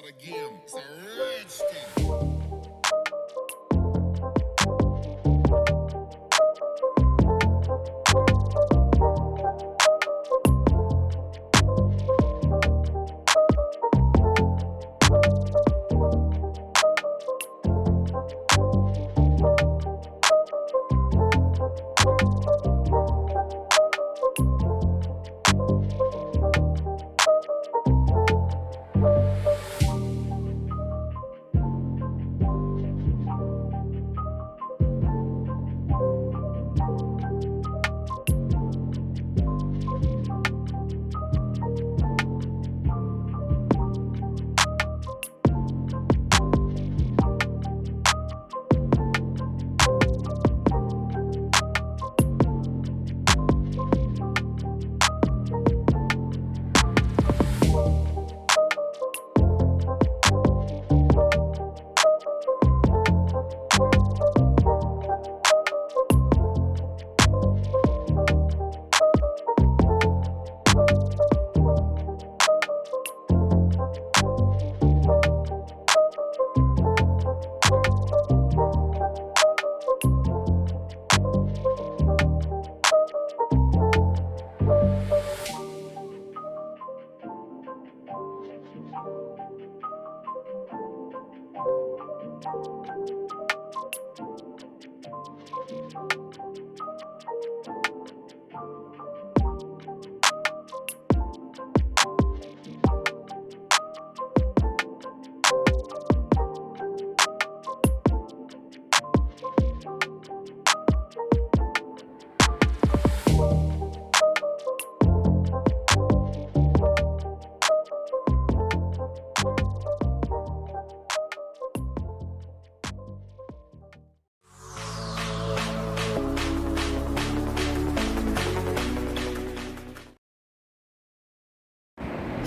again. It's a rich thing.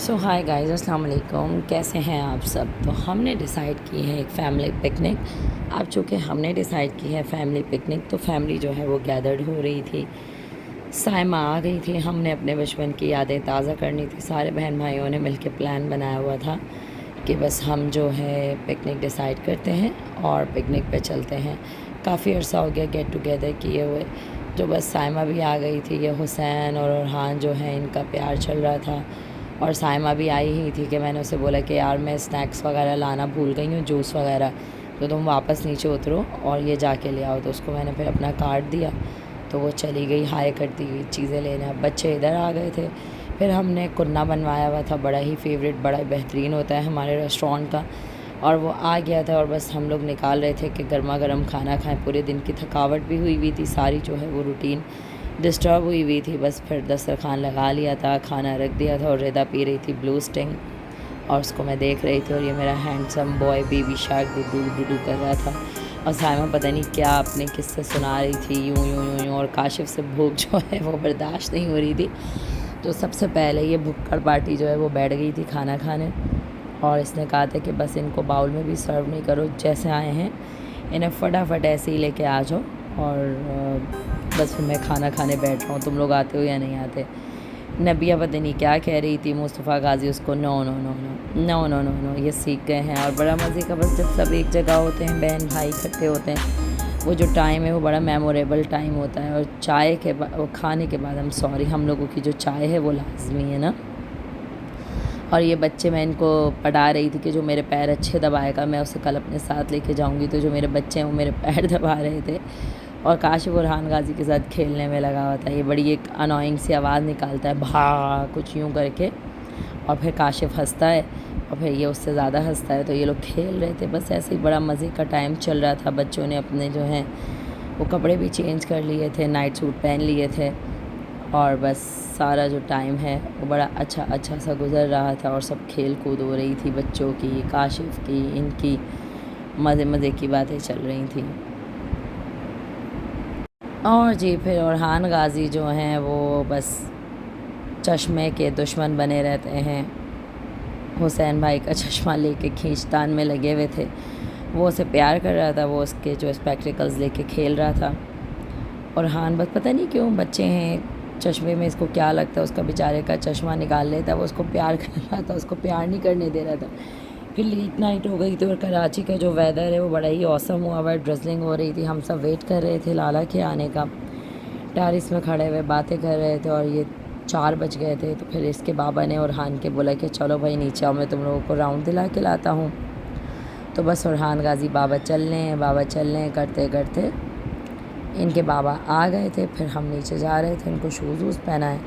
So high guys, السلام علیکم. کیسے ہیں آپ سب؟ تو ہم نے ڈیسائیڈ کی ہے ایک فیملی پکنک. اب چونکہ ہم نے ڈیسائیڈ کی ہے فیملی پکنک، تو فیملی جو ہے وہ گیدرڈ ہو رہی تھی. سائمہ آ گئی تھی. ہم نے اپنے بچپن کی یادیں تازہ کرنی تھی. سارے بہن بھائیوں نے مل کے پلان بنایا ہوا تھا کہ بس ہم جو ہے پکنک ڈیسائیڈ کرتے ہیں اور پکنک پہ چلتے ہیں. کافی عرصہ ہو گیا گیٹ ٹوگیدر کیے ہوئے. جو بس سائمہ بھی آ گئی تھی. یہ حسین اور ارحان جو ہیں ان کا پیار چل رہا تھا. اور سائمہ بھی آئی ہی تھی کہ میں نے اسے بولا کہ یار میں اسنیکس وغیرہ لانا بھول گئی ہوں، جوس وغیرہ، تو تم واپس نیچے اترو اور یہ جا کے لے آؤ. تو اس کو میں نے پھر اپنا کارڈ دیا تو وہ چلی گئی ہائے کرتی ہوئی چیزیں لینے. اب بچے ادھر آ گئے تھے. پھر ہم نے کنّا بنوایا ہوا تھا، بڑا ہی فیوریٹ، بڑا ہی بہترین ہوتا ہے ہمارے ریسٹورینٹ کا، اور وہ آ گیا تھا. اور بس ہم لوگ نکال رہے تھے کہ گرما گرم کھانا کھائیں. پورے دن کی تھکاوٹ بھی ہوئی تھی، ساری جو ہے وہ روٹین ڈسٹرب ہوئی تھی. بس پھر دسترخوان لگا لیا تھا، کھانا رکھ دیا تھا، اور رضا پی رہی تھی بلو اسٹنگ اور اس کو میں دیکھ رہی تھی. اور یہ میرا ہینڈسم بوائے بیبی شارک ڈوڈو ڈوڈو کر رہا تھا. اور سائمہ پتہ نہیں کیا اپنے کس سے سنا رہی تھی، یوں یوں یوں یوں. اور کاشف سے بھوک جو ہے وہ برداشت نہیں ہو رہی تھی. تو سب سے پہلے یہ بھکڑ پارٹی جو ہے وہ بیٹھ گئی تھی کھانا کھانے. اور اس نے کہا تھا کہ بس ان کو باؤل میں بھی سرو نہیں کرو، جیسے آئے ہیں انہیں فٹافٹ ایسے ہی لے کے آ جاؤ. اور بس پھر میں کھانا کھانے بیٹھ رہا ہوں، تم لوگ آتے ہو یا نہیں آتے. نبیہ پتہ نہیں کیا کہہ رہی تھی. مصطفیٰ غازی اس کو نو نو نو نو نو نو نو نو یہ سیکھ گئے ہیں. اور بڑا مزے کا، بس جب سب ایک جگہ ہوتے ہیں، بہن بھائی اکٹھے ہوتے ہیں، وہ جو ٹائم ہے وہ بڑا میموریبل ٹائم ہوتا ہے. اور چائے کے بعد، کھانے کے بعد ہم لوگوں کی جو چائے ہے وہ لازمی ہے نا. اور یہ بچے، میں ان کو پڑھا رہی تھی کہ جو میرے پیر اچھے دبائے گا میں اسے کل اپنے ساتھ لے کے جاؤں گی. تو جو میرے بچے ہیں وہ میرے پیر دبا رہے تھے اور کاشف ارحان غازی کے ساتھ کھیلنے میں لگا ہوا تھا. یہ بڑی ایک انوائنگ سی آواز نکالتا ہے، بھا کچھ یوں کر کے، اور پھر کاشف ہنستا ہے اور پھر یہ اس سے زیادہ ہنستا ہے. تو یہ لوگ کھیل رہے تھے. بس ایسے ہی بڑا مزے کا ٹائم چل رہا تھا. بچوں نے اپنے جو ہیں وہ کپڑے بھی چینج کر لیے تھے، نائٹ سوٹ پہن لیے تھے. اور بس سارا جو ٹائم ہے وہ بڑا اچھا سا گزر رہا تھا. اور سب کھیل کود ہو رہی تھی، بچوں کی، کاشف کی، ان کی مزے کی باتیں چل رہی تھیں. اور جی پھر ارحان غازی جو ہیں وہ بس چشمے کے دشمن بنے رہتے ہیں. حسین بھائی کا چشمہ لے کے کھینچتان میں لگے ہوئے تھے. وہ اسے پیار کر رہا تھا، وہ اس کے جو اسپیکٹیکلز لے کے کھیل رہا تھا. ارحان بس پتہ نہیں کیوں، بچے ہیں، چشمے میں اس کو کیا لگتا ہے، اس کا بیچارے کا چشمہ نکال لیتا ہے. وہ اس کو پیار کر رہا تھا، اس کو پیار نہیں کرنے دے رہا تھا. پھر لیٹ نائٹ ہو گئی تھی اور کراچی کا جو ویدر ہے وہ بڑا ہی اوسم ہوا ہوا ہے، ڈرزلنگ ہو رہی تھی. ہم سب ویٹ کر رہے تھے لالا کے آنے کا، ٹیرس میں کھڑے ہوئے باتیں کر رہے تھے اور یہ 4 بج گئے تھے. تو پھر اس کے بابا نے اورحان کے بولا کہ چلو بھائی نیچے آؤ، میں تم لوگوں کو راؤنڈ دلا کے لاتا ہوں. تو بس اورحان غازی بابا چل رہے ہیں کرتے کرتے ان کے بابا آ گئے تھے. پھر ہم نیچے جا رہے تھے، ان کو شوز ووز پہنائے،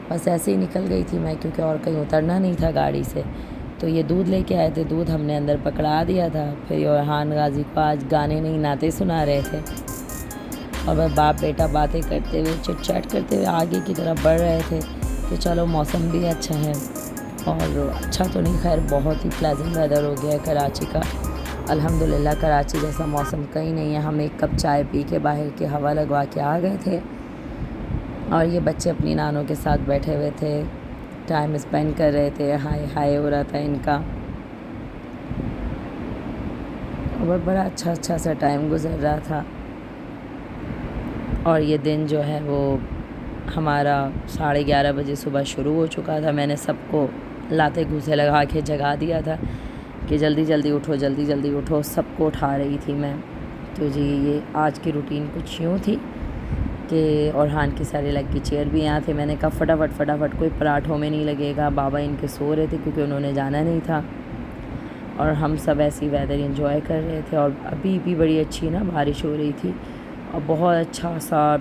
بس ایسے ہی نکل گئی تھی میں کیونکہ اور کہیں اترنا نہیں تھا گاڑی سے. تو یہ دودھ لے کے آئے تھے، دودھ ہم نے اندر پکڑا دیا تھا. پھر یہ اورحان غازی کو آج گانے نہیں نعتیں سنا رہے تھے اور وہ باپ بیٹا باتیں کرتے ہوئے چٹ چاٹ کرتے ہوئے آگے کی طرف بڑھ رہے تھے کہ چلو موسم بھی اچھا ہے. اور اچھا تو نہیں، خیر بہت ہی پلیزنٹ ویدر ہو گیا ہے کراچی کا الحمدللہ. کراچی جیسا موسم کہیں نہیں ہے. ہم ایک کپ چائے پی کے باہر کی ہوا لگوا کے آ گئے تھے اور یہ بچے اپنی نانوں کے ساتھ بیٹھے ہوئے تھے، ٹائم اسپینڈ کر رہے تھے، ہائے ہائے ہو رہا تھا ان کا. اور بڑا اچھا سا ٹائم گزر رہا تھا. اور یہ دن جو ہے وہ ہمارا 11:30 بجے صبح شروع ہو چکا تھا. میں نے سب کو لاتے گھوسے لگا کے جگا دیا تھا کہ جلدی جلدی اٹھو جلدی جلدی اٹھو. سب کو اٹھا رہی تھی میں. تو جی یہ آج کی روٹین کچھ یوں تھی کہ اورحان کی ساری لگ کی چیئر بھی یہاں تھے. میں نے کہا فٹافٹ کوئی پراٹھوں میں نہیں لگے گا. بابا ان کے سو رہے تھے کیونکہ انہوں نے جانا نہیں تھا اور ہم سب ایسی ویدر انجوائے کر رہے تھے. اور ابھی بھی بڑی اچھی نا بارش ہو رہی تھی اور بہت اچھا سا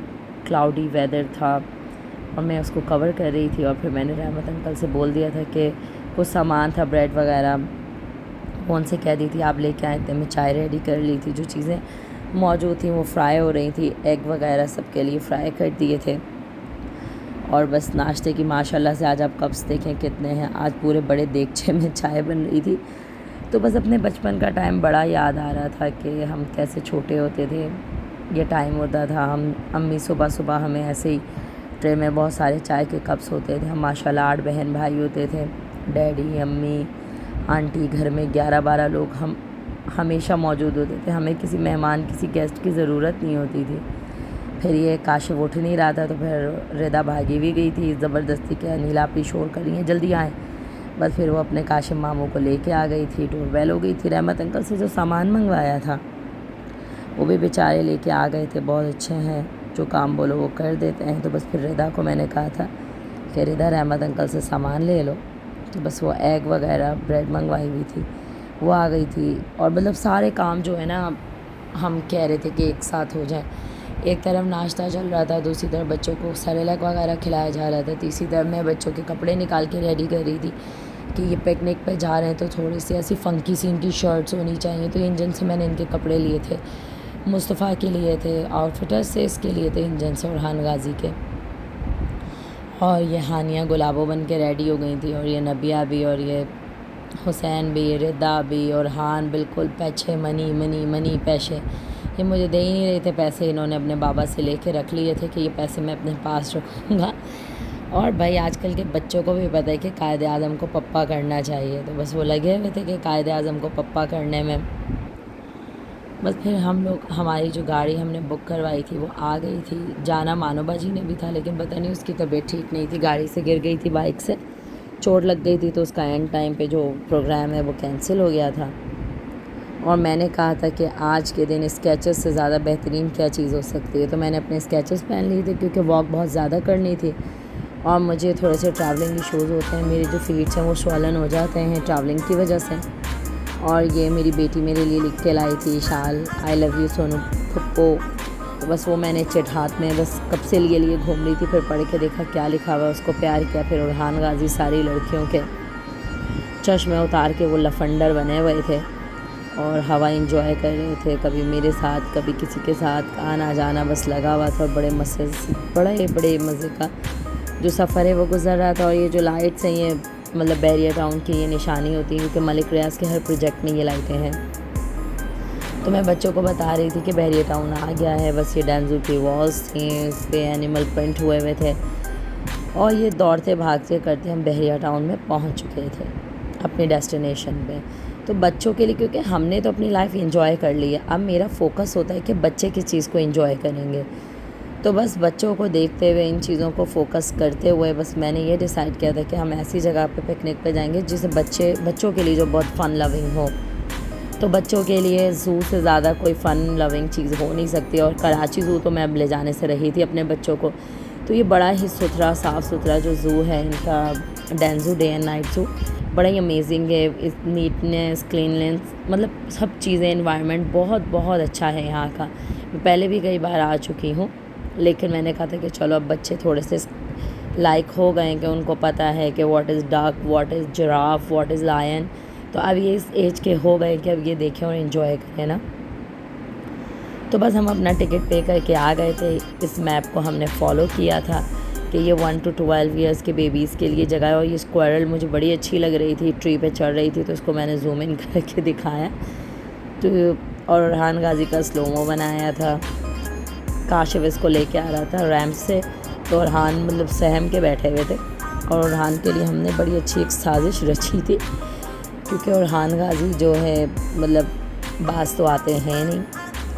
کلاؤڈی ویدر تھا اور میں اس کو کور کر رہی تھی. اور پھر میں نے رحمت انکل سے بول دیا تھا کہ کچھ سامان تھا بریڈ وغیرہ، وہ ان سے کہہ دی تھی آپ لے کے آئے تھے. میں چائے ریڈی کر لی تھی، جو چیزیں موجود تھیں وہ فرائی ہو رہی تھی، ایگ وغیرہ سب کے لیے فرائی کر دیے تھے. اور بس ناشتے کی ماشاءاللہ سے آج آپ کپس دیکھیں کتنے ہیں. آج پورے بڑے دیگچے میں چائے بن رہی تھی. تو بس اپنے بچپن کا ٹائم بڑا یاد آ رہا تھا کہ ہم کیسے چھوٹے ہوتے تھے. یہ ٹائم ہوتا تھا ہم امی صبح ہمیں ایسے ہی ٹرے میں بہت سارے چائے کے کپس ہوتے تھے. ہم ماشاءاللہ 8 بہن بھائی ہوتے تھے، ڈیڈی امی آنٹی، گھر میں 11-12 لوگ ہم ہمیشہ موجود ہوتے تھے. ہمیں کسی مہمان کسی گیسٹ کی ضرورت نہیں ہوتی تھی. پھر یہ کاشف اٹھ نہیں رہا تھا تو پھر رضا بھاگی بھی گئی تھی زبردستی کہ نیلا پی شور کر رہی ہیں جلدی آئیں. بس پھر وہ اپنے کاشف ماموں کو لے کے آ گئی تھی. ڈور بیل ہو گئی تھی. رحمت انکل سے جو سامان منگوایا تھا وہ بھی بیچارے لے کے آ گئے تھے. بہت اچھے ہیں، جو کام بولو وہ کر دیتے ہیں. تو بس پھر رضا کو میں نے کہا تھا کہ رضا رحمت انکل سے سامان لے لو. تو بس وہ ایگ وغیرہ بریڈ منگوائی ہوئی تھی وہ آ گئی تھی. اور مطلب سارے کام جو ہے نا ہم کہہ رہے تھے کہ ایک ساتھ ہو جائیں. ایک طرف ناشتہ چل رہا تھا، دوسری طرف بچوں کو سیریلک وغیرہ کھلایا جا رہا تھا، تیسری طرف میں بچوں کے کپڑے نکال کے ریڈی کر رہی تھی کہ یہ پکنک پہ جا رہے ہیں تو تھوڑی سی ایسی فنکی سی ان کی شرٹس ہونی چاہیے. تو انجن سے میں نے ان کے کپڑے لیے تھے، مصطفیٰ کے لیے تھے، آؤٹ فٹر سے اس کے لیے تھے انجن سے اورحان غازی کے. اور یہ ہانیہ گلابوں بن کے ریڈی ہو گئی تھی اور یہ نبیہ بھی اور یہ حسین بھی، ردا بھی، اورحان بالکل پیچھے منی پیسے. یہ مجھے دے ہی نہیں رہے تھے پیسے، انہوں نے اپنے بابا سے لے کے رکھ لیے تھے کہ یہ پیسے میں اپنے پاس رکھوں گا. اور بھائی آج کل کے بچوں کو بھی پتہ ہے کہ قائد اعظم کو پپا کرنا چاہیے. تو بس وہ لگے ہوئے تھے کہ قائد اعظم کو پپا کرنے میں. بس پھر ہم لوگ ہماری جو گاڑی ہم نے بک کروائی تھی وہ آ گئی تھی. جانا مانو باجی نے بھی تھا لیکن پتہ نہیں اس کی طبیعت ٹھیک نہیں تھی، گاڑی سے گر گئی تھی، بائک سے چوٹ لگ گئی تھی. تو اس کا اینڈ ٹائم پہ جو پروگرام ہے وہ کینسل ہو گیا تھا. اور میں نے کہا تھا کہ آج کے دن اسکیچز سے زیادہ بہترین کیا چیز ہو سکتی ہے. تو میں نے اپنے اسکیچز پہن لیے تھے کیونکہ واک بہت زیادہ کرنی تھی اور مجھے تھوڑے سے ٹریولنگ ایشوز ہوتے ہیں. میرے جو فیٹس ہیں وہ سوالن ہو جاتے ہیں ٹریولنگ کی وجہ سے. اور یہ میری بیٹی میرے لیے لکھ کے لائی تھی شال، آئی لو یو سونو پھپھو. تو بس وہ میں نے چٹ ہاتھ میں بس کب سے لیے گھوم رہی تھی. پھر پڑھ کے دیکھا کیا لکھا ہوا ہے، اس کو پیار کیا. پھر اورحان غازی ساری لڑکیوں کے چشمے اتار کے وہ لفنڈر بنے ہوئے تھے اور ہوا انجوائے کر رہے تھے، کبھی میرے ساتھ کبھی کسی کے ساتھ، آنا جانا بس لگا ہوا تھا. اور بڑے مزے کا جو سفر ہے وہ گزر رہا تھا. اور یہ جو لائٹس ہیں یہ مطلب بحریہ ٹاؤن کی یہ نشانی ہوتی ہے کیونکہ ملک ریاض کے ہر پروجیکٹ میں یہ لائٹیں ہیں. تو میں بچوں کو بتا رہی تھی کہ بحریہ ٹاؤن آ گیا ہے. بس یہ ڈینزو کی والس تھیں، اس پہ اینیمل پرنٹ ہوئے تھے اور یہ دوڑتے بھاگتے کرتے ہم بحریہ ٹاؤن میں پہنچ چکے تھے اپنی ڈیسٹینیشن پہ. تو بچوں کے لیے کیونکہ ہم نے تو اپنی لائف انجوائے کر لی ہے، اب میرا فوکس ہوتا ہے کہ بچے کس چیز کو انجوائے کریں گے. تو بس بچوں کو دیکھتے ہوئے ان چیزوں کو فوکس کرتے ہوئے بس میں نے یہ ڈیسائیڈ کیا تھا کہ ہم ایسی جگہ پہ پکنک پہ جائیں گے جسے بچوں کے لیے جو بہت فن لونگ ہو. تو بچوں کے لیے زو سے زیادہ کوئی فن لونگ چیز ہو نہیں سکتی, اور کراچی زو تو میں اب لے جانے سے رہی تھی اپنے بچوں کو. تو یہ بڑا ہی ستھرا صاف ستھرا جو زو ہے ان کا ڈینزو ڈے اینڈ نائٹ زو, بڑا ہی امیزنگ ہے. نیٹنیس, کلیننس, مطلب سب چیزیں, انوائرمنٹ بہت بہت اچھا ہے یہاں کا. میں پہلے بھی کئی بار آ چکی ہوں, لیکن میں نے کہا تھا کہ چلو اب بچے تھوڑے سے لائک ہو گئے کہ ان کو پتہ ہے کہ واٹ از ڈاک, what is graph, what is line. تو اب یہ اس ایج کے ہو گئے کہ اب یہ دیکھیں اور انجوائے کریں نا. تو بس ہم اپنا ٹکٹ پے کر کے آ گئے تھے. اس میپ کو ہم نے فالو کیا تھا کہ یہ 1 to 12 ایئرس کے بیبیز کے لیے جگہ ہے. اور یہ اسکوائرل مجھے بڑی اچھی لگ رہی تھی, ٹری پہ چڑھ رہی تھی, تو اس کو میں نے زوم ان کر کے دکھایا. تو اور ارحان غازی کا سلومو بنایا تھا. کاشف اس کو لے کے آ رہا تھا ریمپ سے, تو ارحان مطلب سہم کے بیٹھے ہوئے تھے. اور ارحان کے لیے ہم نے بڑی اچھی ایک سازش رچی تھی, کیونکہ ارحان غازی جو ہے مطلب باز تو آتے ہیں نہیں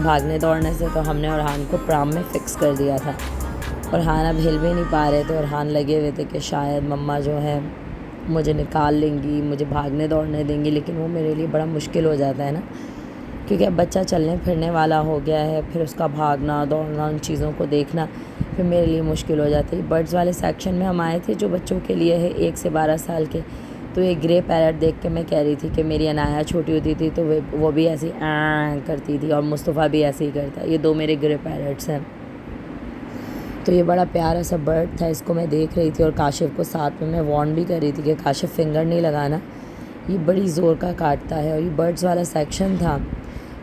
بھاگنے دوڑنے سے, تو ہم نے ارحان کو پرام میں فکس کر دیا تھا. ارحان اب ہل بھی نہیں پا رہے تھے. ارحان لگے ہوئے تھے کہ شاید مما جو ہے مجھے نکال لیں گی, مجھے بھاگنے دوڑنے دیں گی, لیکن وہ میرے لیے بڑا مشکل ہو جاتا ہے نا, کیونکہ اب بچہ چلنے پھرنے والا ہو گیا ہے, پھر اس کا بھاگنا دوڑنا ان چیزوں کو دیکھنا پھر میرے لیے مشکل ہو جاتی ہے. برڈز والے سیکشن میں ہم آئے تھے جو بچوں کے لیے ہے 1 سے 12 سال کے. تو ایک گرے پیرٹ دیکھ کے میں کہہ رہی تھی کہ میری عنایا چھوٹی ہوتی تھی تو وہ بھی ایسی کرتی تھی, اور مصطفیٰ بھی ایسے ہی کرتا. یہ 2 میرے گرے پیرٹس ہیں. تو یہ بڑا پیارا سا برڈ تھا, اس کو میں دیکھ رہی تھی, اور کاشف کو ساتھ میں وارن بھی کر رہی تھی کہ کاشف فنگر نہیں لگانا, یہ بڑی زور کا کاٹتا ہے. اور یہ برڈز والا سیکشن تھا,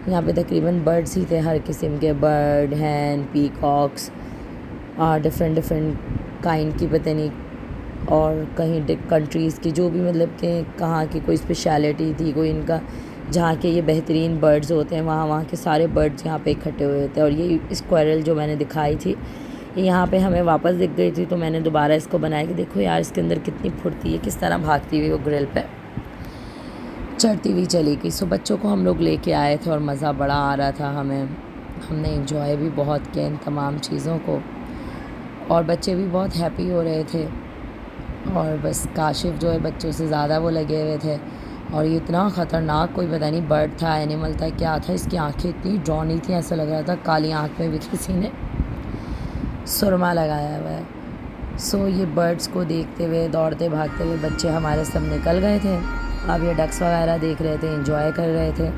یہاں پہ تقریباً برڈز ہی تھے, ہر قسم کے برڈ, ہین, پیکاکس, ڈفرینٹ کائنڈ کی پتہ نہیں, اور کہیں کنٹریز کی جو بھی مطلب کہ کہاں کی کوئی اسپیشلٹی تھی کوئی ان کا, جہاں کے یہ بہترین برڈز ہوتے ہیں وہاں کے سارے برڈز یہاں پہ اکٹھے ہوئے تھے. اور یہ اسکوائرل جو میں نے دکھائی تھی یہ یہاں پہ ہمیں واپس دکھ گئی تھی, تو میں نے دوبارہ اس کو بنایا کہ دیکھو یار اس کے اندر کتنی پھرتی ہے, کس طرح بھاگتی ہوئی وہ گرل پہ چڑھتی ہوئی چلی گئی. سو بچوں کو ہم لوگ لے کے آئے تھے اور مزہ بڑا آ رہا تھا ہمیں, ہم نے انجوائے بھی بہت کیا ان تمام چیزوں کو, اور بچے بھی بہت ہیپی ہو رہے تھے. اور بس کاشف جو ہے بچوں سے زیادہ وہ لگے ہوئے تھے. اور یہ اتنا خطرناک کوئی پتہ نہیں برڈ تھا, اینیمل تھا, کیا تھا, اس کی آنکھیں اتنی ڈرونی تھیں, ایسا لگ رہا تھا کالی آنکھ میں بھی کسی نے سرما لگایا ہوا ہے. سو یہ برڈز کو دیکھتے ہوئے دوڑتے بھاگتے ہوئے بچے ہمارے سب نکل گئے تھے. اب یہ ڈکس وغیرہ دیکھ رہے تھے, انجوائے کر رہے تھے.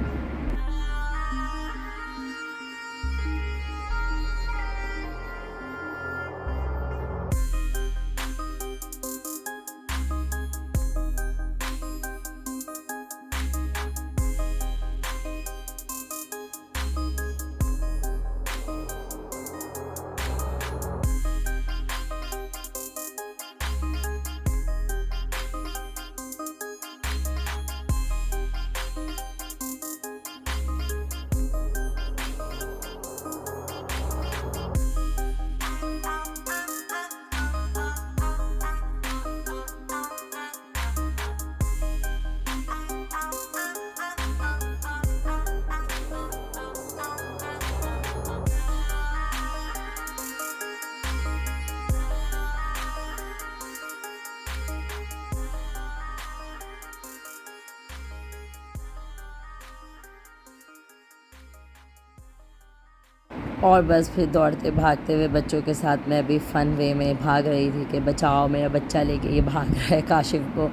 اور بس پھر دوڑتے بھاگتے ہوئے بچوں کے ساتھ میں ابھی فن وے میں بھاگ رہی تھی کہ بچاؤ میرا بچہ لے کے یہ بھاگ رہا ہے کاشف کو.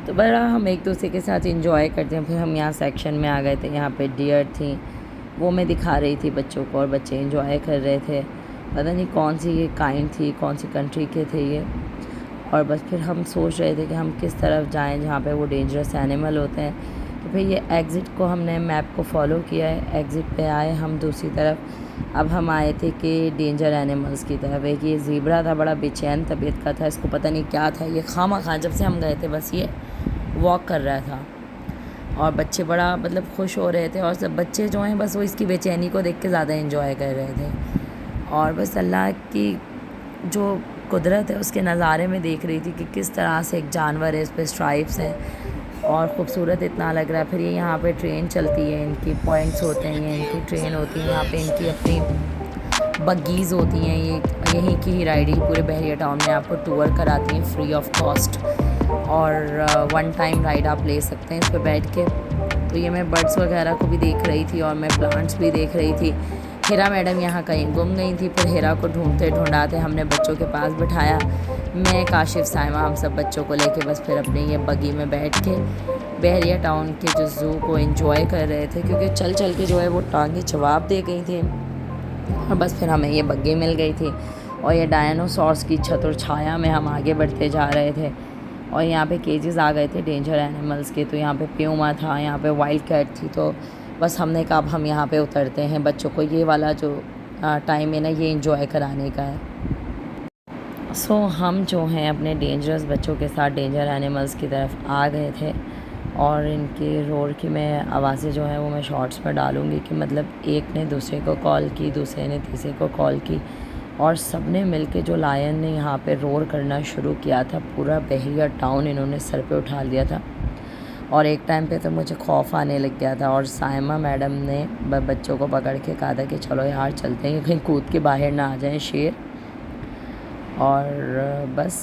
تو بڑا ہم ایک دوسرے کے ساتھ انجوائے کرتے ہیں. پھر ہم یہاں سیکشن میں آ گئے تھے, یہاں پہ ڈیئر تھیں, وہ میں دکھا رہی تھی بچوں کو, اور بچے انجوائے کر رہے تھے. پتہ نہیں کون سی یہ کائنڈ تھی, کون سی کنٹری کے تھے یہ. اور بس پھر ہم سوچ رہے تھے کہ ہم کس طرف جائیں جہاں پہ وہ ڈینجرس اینیمل ہوتے ہیں. تو پھر یہ ایگزٹ کو ہم نے میپ کو فالو کیا ہے, ایگزٹ پہ آئے ہم دوسری طرف. اب ہم آئے تھے کہ ڈینجر اینیملز کی طرف. ایک یہ زیبرا تھا, بڑا بے چین طبیعت کا تھا, اس کو پتہ نہیں کیا تھا, یہ خواہ جب سے ہم گئے تھے بس یہ واک کر رہا تھا. اور بچے بڑا مطلب خوش ہو رہے تھے, اور سب بچے جو ہیں بس وہ اس کی بے چینی کو دیکھ کے زیادہ انجوائے کر رہے تھے. اور بس اللہ کی جو قدرت ہے اس کے نظارے میں دیکھ رہی تھی کہ کس طرح سے ایک جانور ہے, اس پہ اسٹرائپس ہیں, اور خوبصورت اتنا لگ رہا ہے. پھر یہ یہاں پہ ٹرین چلتی ہے, ان کی پوائنٹس ہوتے ہیں, یہ ان کی ٹرین ہوتی ہے, یہاں پہ ان کی اپنی بگیز ہوتی ہیں، یہ یہیں کی ہی رائڈنگ پورے بحریہ ٹاؤن میں آپ کو ٹور کراتی ہیں فری آف کاسٹ، اور ون ٹائم رائڈ آپ لے سکتے ہیں اس پہ بیٹھ کے۔ تو یہ میں برڈس وغیرہ کو بھی دیکھ رہی تھی اور میں پلانٹس بھی دیکھ رہی تھی۔ ہیرا میڈم یہاں کہیں گم گئی تھی، پھر ہیرا کو ڈھونڈتے ڈھونڈاتے ہم نے بچوں کے پاس بٹھایا، میں کاشف سائمہ ہم سب بچوں کو لے کے بس پھر اپنے یہ بگی میں بیٹھ کے بحریہ ٹاؤن کے جو زو کو انجوائے کر رہے تھے، کیونکہ چل چل کے جو ہے وہ ٹانگیں جواب دے گئی تھیں، اور بس پھر ہمیں یہ بگی مل گئی تھی، اور یہ ڈائنوسورس کی چھتر چھایا میں ہم آگے بڑھتے جا رہے تھے۔ اور یہاں پہ کیجز آ گئے تھے ڈینجر اینیملز کے، تو یہاں پہ پیوما تھا، یہاں پہ وائلڈ کیٹ تھی، تو بس ہم نے کہا اب ہم یہاں پہ اترتے ہیں، بچوں کو یہ والا جو ٹائم ہے نا یہ انجوائے کرانے کا ہے۔ سو ہم جو ہیں اپنے ڈینجرس بچوں کے ساتھ ڈینجر اینیملز کی طرف آ گئے تھے، اور ان کے رور کی میں آوازیں جو ہیں وہ میں شارٹس پر ڈالوں گی کہ مطلب ایک نے دوسرے کو کال کی، دوسرے نے تیسرے کو کال کی، اور سب نے مل کے جو لائن نے یہاں پہ رور کرنا شروع کیا تھا، پورا بحریہ ٹاؤن انہوں نے سر پہ اٹھا لیا تھا، اور ایک ٹائم پہ تو مجھے خوف آنے لگ گیا تھا، اور سائمہ میڈم نے بچوں کو پکڑ کے کہا تھا کہ چلو یار چلتے ہیں، کہیں کود کے باہر نہ آ جائیں شیر۔ اور بس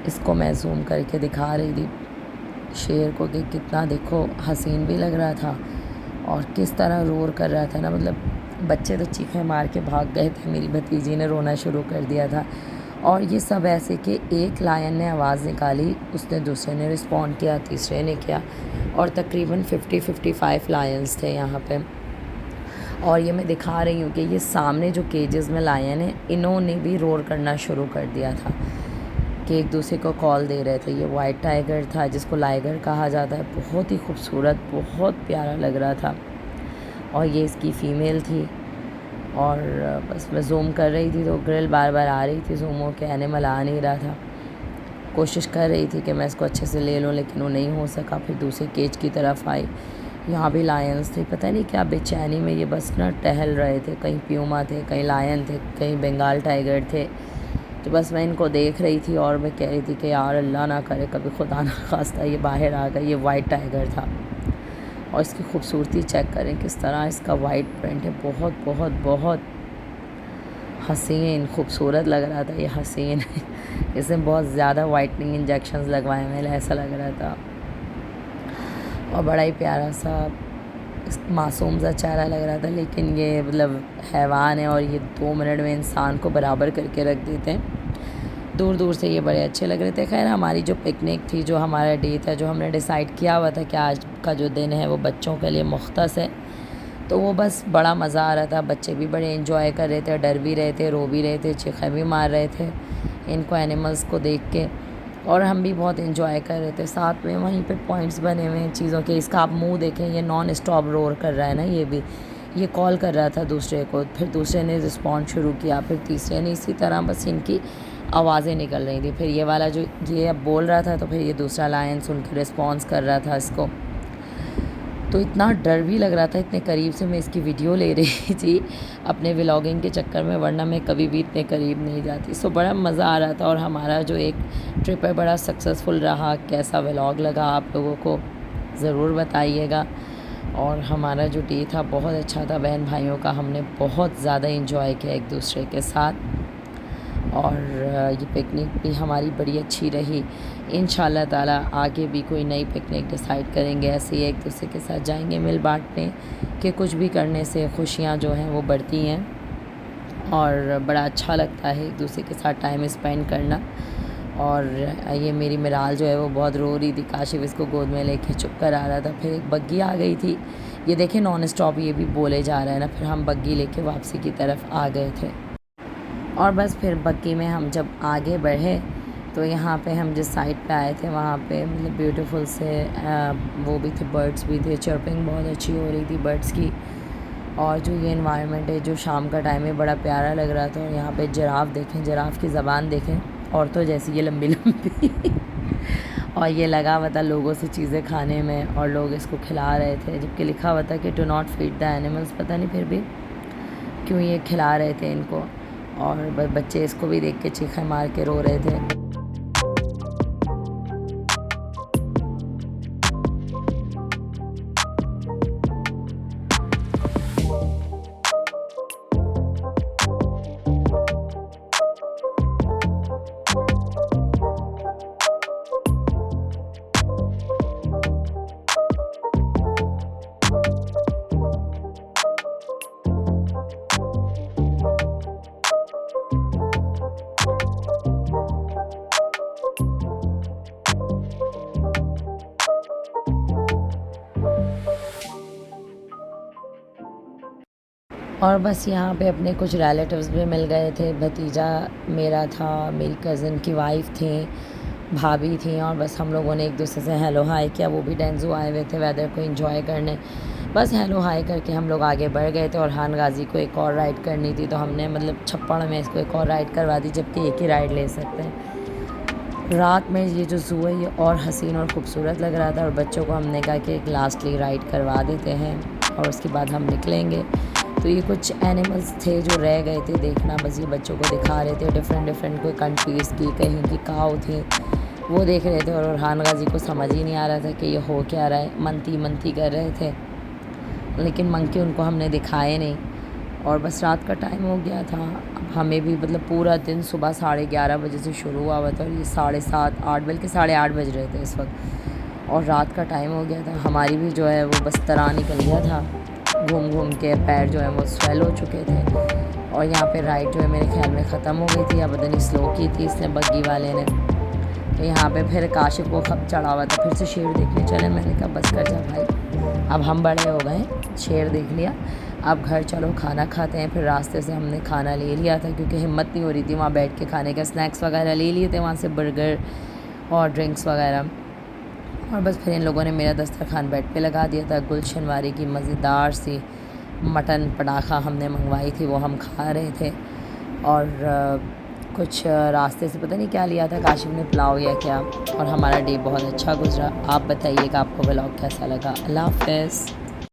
اس کو میں زوم کر کے دکھا رہی تھی شیر کو کہ کتنا دیکھو حسین بھی لگ رہا تھا، اور کس طرح رور کر رہا تھا نا، مطلب بچے تو چیخیں مار کے بھاگ گئے تھے، میری بھتیجی نے رونا شروع کر دیا تھا، اور یہ سب ایسے کہ ایک لائن نے آواز نکالی، اس نے دوسرے نے رسپونڈ کیا، تیسرے نے کیا، اور تقریباً 50-55 لائنز تھے یہاں پہ۔ اور یہ میں دکھا رہی ہوں کہ یہ سامنے جو کیجز میں لائن ہیں انہوں نے بھی رور کرنا شروع کر دیا تھا کہ ایک دوسرے کو کال دے رہے تھے۔ یہ وائٹ ٹائیگر تھا جس کو لائگر کہا جاتا ہے، بہت ہی خوبصورت، بہت پیارا لگ رہا تھا، اور یہ اس کی فیمیل تھی، اور بس میں زوم کر رہی تھی تو گرل بار بار آ رہی تھی، زوم ہو کے اینیمل آ نہیں رہا تھا، کوشش کر رہی تھی کہ میں اس کو اچھے سے لے لوں لیکن وہ نہیں ہو سکا۔ پھر دوسرے کیج کی طرف آئی، یہاں بھی لائنز تھے، پتہ نہیں کیا بے چینی میں یہ بس نا ٹہل رہے تھے، کہیں پیوما تھے، کہیں لائن تھے، کہیں بنگال ٹائیگر تھے، تو بس میں ان کو دیکھ رہی تھی اور میں کہہ رہی تھی کہ یار اللہ نہ کرے کبھی خدا نہ خواستہ یہ باہر آ گئے۔ یہ وائٹ ٹائیگر تھا، اور اس کی خوبصورتی چیک کریں کس طرح اس کا وائٹ پرنٹ ہے، بہت بہت بہت حسین خوبصورت لگ رہا تھا یہ حسین اس نے بہت زیادہ وائٹننگ انجیکشنز لگوائے میں ایسا لگ رہا تھا، اور بڑا ہی پیارا سا معصوم سا چہرہ لگ رہا تھا، لیکن یہ مطلب حیوان ہے اور یہ 2 منٹ میں انسان کو برابر کر کے رکھ دیتے ہیں۔ دور دور سے یہ بڑے اچھے لگ رہے تھے۔ خیر ہماری جو پکنک تھی، جو ہمارا ڈے تھا، جو ہم نے ڈیسائیڈ کیا ہوا تھا کہ آج کا جو دن ہے وہ بچوں کے لیے مختص ہے، تو وہ بس بڑا مزہ آ رہا تھا، بچے بھی بڑے انجوائے کر رہے تھے، ڈر بھی رہے تھے، رو بھی رہے تھے، چیخیں بھی مار رہے تھے ان کو اینیملز کو دیکھ کے، اور ہم بھی بہت انجوائے کر رہے تھے ساتھ میں۔ وہیں پہ پوائنٹس بنے ہوئے ہیں چیزوں کے، اس کا آپ منہ دیکھیں، یہ نان اسٹاپ رور کر رہا ہے نا، یہ بھی یہ کال کر رہا تھا دوسرے کو، پھر دوسرے نے رسپونڈ شروع کیا، پھر تیسرے نے، اسی طرح بس ان کی آوازیں نکل رہی تھیں۔ پھر یہ والا جو یہ اب بول رہا تھا تو پھر یہ دوسرا لائن سن کے رسپانس کر رہا تھا اس کو، تو اتنا ڈر بھی لگ رہا تھا، اتنے قریب سے میں اس کی ویڈیو لے رہی تھی اپنے ولاگنگ کے چکر میں، ورنہ میں کبھی بھی اتنے قریب نہیں جاتی۔ سو بڑا مزہ آ رہا تھا، اور ہمارا جو ایک ٹرپ ہے بڑا سکسیزفل رہا۔ کیسا ولاگ لگا آپ لوگوں کو ضرور بتائیے گا، اور ہمارا جو ڈے تھا بہت اچھا تھا بہن بھائیوں کا، ہم نے بہت زیادہ انجوائے کیا ایک دوسرے کے ساتھ، اور یہ پکنک بھی ہماری بڑی اچھی رہی۔ انشاءاللہ تعالیٰ آگے بھی کوئی نئی پکنک ڈیسائیڈ کریں گے، ایسے ہی ایک دوسرے کے ساتھ جائیں گے مل بانٹنے، کہ کچھ بھی کرنے سے خوشیاں جو ہیں وہ بڑھتی ہیں، اور بڑا اچھا لگتا ہے ایک دوسرے کے ساتھ ٹائم اسپینڈ کرنا۔ اور یہ میری مرال جو ہے وہ بہت رو رہی تھی، کاشف اس کو گود میں لے کے چپ کر آ رہا تھا۔ پھر ایک بگی آ گئی تھی، یہ دیکھیں نان اسٹاپ یہ بھی بولے جا رہا ہے نا، پھر ہم بگی لے کے واپسی کی طرف آ گئے تھے، اور بس پھر بگی میں ہم جب آگے بڑھے تو یہاں پہ ہم جس سائڈ پہ آئے تھے وہاں پہ مطلب بیوٹیفل سے وہ بھی تھے، برڈس بھی تھے، چرپنگ بہت اچھی ہو رہی تھی برڈس کی، اور جو یہ انوائرمنٹ ہے جو شام کا ٹائم ہے بڑا پیارا لگ رہا تھا۔ اور یہاں پہ جراف دیکھیں، جراف کی زبان دیکھیں، عورتوں جیسی یہ لمبی لمبی اور یہ لگا ہوا تھا لوگوں سے چیزیں کھانے میں، اور لوگ اس کو کھلا رہے تھے، جبکہ لکھا ہوا تھا کہ do not feed the animals, پتہ نہیں پھر بھی کیوں یہ کھلا رہے تھے ان کو، اور بچے اس کو بھی دیکھ کے چیخیں مار کے رو رہے تھے۔ اور بس یہاں پہ اپنے کچھ ریلیٹیوز بھی مل گئے تھے. بھتیجا میرا تھا, میری کزن کی وائف تھیں, بھابھی تھیں, اور بس ہم لوگوں نے ایک دوسرے سے ہیلو ہائی کیا. وہ بھی ڈینزو آئے ہوئے تھے ویدر کو انجوائے کرنے. بس ہیلو ہائی کر کے ہم لوگ آگے بڑھ گئے تھے. اور ہان غازی کو ایک اور رائڈ کرنی تھی تو ہم نے چھپڑ میں اس کو ایک اور رائڈ کروا دی, جبکہ ایک ہی رائڈ لے سکتے ہیں. رات میں یہ جو زو ہے یہ اور حسین اور خوبصورت لگ رہا تھا, اور بچوں کو ہم نے کہا کہ ایک لاسٹلی رائڈ کروا دیتے ہیں اور اس کے بعد ہم نکلیں گے. تو یہ کچھ اینیملس تھے جو رہ گئے تھے دیکھنا, بس یہ بچوں کو دکھا رہے تھے. ڈفرینٹ کوئی کنٹریز کی, کہیں کی کاؤ تھی, وہ دیکھ رہے تھے. اور ارحان غازی کو سمجھ ہی نہیں آ رہا تھا کہ یہ ہو کیا رہا ہے. منتی کر رہے تھے, لیکن منکی ان کو ہم نے دکھائے نہیں. اور بس رات کا ٹائم ہو گیا تھا. اب ہمیں بھی پورا دن صبح 11:30 بجے سے شروع ہوا ہوا تھا, اور یہ 7:30 8 بلکہ 8:30 بج رہے تھے اس وقت, اور رات کا ٹائم ہو گیا تھا. ہماری بھی جو ہے وہ بس طرح نکل گیا تھا, گھوم کے پیر جو ہے وہ سویل ہو چکے تھے. اور یہاں پہ رائڈ جو ہے میرے خیال میں ختم ہو گئی تھی, یا پتہ نہیں سلو کی تھی اس نے بگی والے نے. تو یہاں پہ پھر کاشف کو خب چڑھا ہوا تھا, پھر سے شیر دیکھنے چلے. میں نے کہا بس کر جا بھائی, اب ہم بڑے ہو گئے, شیر دیکھ لیا, اب گھر چلو کھانا کھاتے ہیں. پھر راستے سے ہم نے کھانا لے لیا تھا کیونکہ ہمت نہیں ہو رہی تھی وہاں بیٹھ کے کھانے کا. اسنیکس وغیرہ لے لیے تھے وہاں سے, برگر اور ڈرنکس وغیرہ. اور بس پھر ان لوگوں نے میرا دسترخوان بیڈ پہ لگا دیا تھا. گلشن واری کی مزیدار سی مٹن پڑاخا ہم نے منگوائی تھی, وہ ہم کھا رہے تھے. اور کچھ راستے سے پتہ نہیں کیا لیا تھا کاشف نے, پلاؤ یا کیا. اور ہمارا ڈے بہت اچھا گزرا. آپ بتائیے کہ آپ کو ولاگ کیسا لگا. اللہ حافظ.